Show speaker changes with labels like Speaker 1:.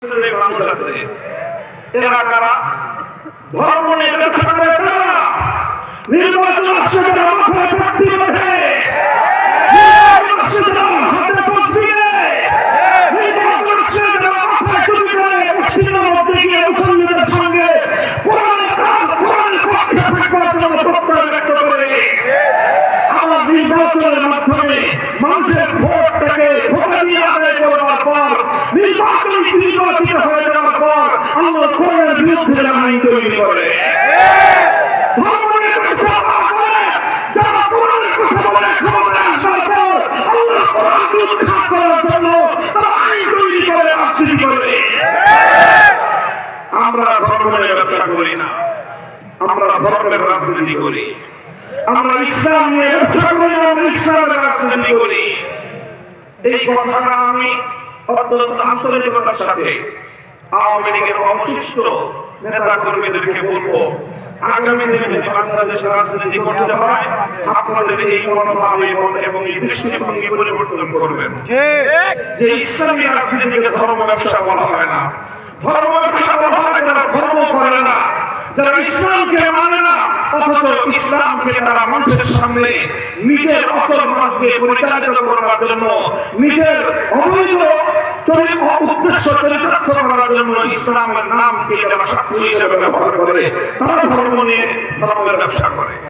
Speaker 1: মানুষ আছে এরা কারা ধর্ম নিয়ে ব্যবসা করে তারা নির্বাচন আসছে যারা মাথায় পাট্টি বাঁধে নির্বাচন আসছে যারা হাতে তসবি নেয় নির্বাচন আসছে যারা মাথায় টুপি পরে মসজিদের মধ্যে গিয়ে মুসল্লিদের সঙ্গে কোরআনের পক্ষে থাকবার জন্য প্রত্যয় ব্যক্ত করে আমার নির্বাচনের মাধ্যমে মানুষের ভোটটাকে ধোঁকা দিয়ে আদায় করবার পর নির্বাচিত হয়ে যাওয়ার পর আল্লাহ কোরআনের বিরুদ্ধে আইন তৈরি করে আমরা ধর্মের ব্যবসা করি না, আমরা ধর্মের রাজনীতি করি। আমরা ইসলাম নিয়ে ব্যবসা করি না, আমরা ইসলামের রাজনীতি করি। এই কথাটা আমি অত্যন্ত আন্তরিকতার সাথে আওয়ামী লীগের অবশিষ্ট নেতা কর্মীদেরকে বলবো, আগামী দিনে যদি বাংলাদেশের রাজনীতি করতে হয় আপনাদের এই মনোভাব এবং এই দৃষ্টিভঙ্গি পরিবর্তন করবেন। যে ইসলামী রাজনীতিকে ধর্ম ব্যবসা বলা হয় না, ধর্ম ব্যবসা বলা হয় যারা ধর্ম করে না, যারা ইসলামকে মানে না, অথচ ইসলামকে তারা মানুষের সামনে নিজের অচল মার্গে পরিচালিত করবার জন্য, নিজের অবৈধ উদ্দেশ্য চরিতার্থ করার জন্য ইসলামের নামকে যারা সাক্ষী হিসেবে ব্যবহার করে, তারা ধর্ম নিয়ে ধর্মের ব্যবসা করে।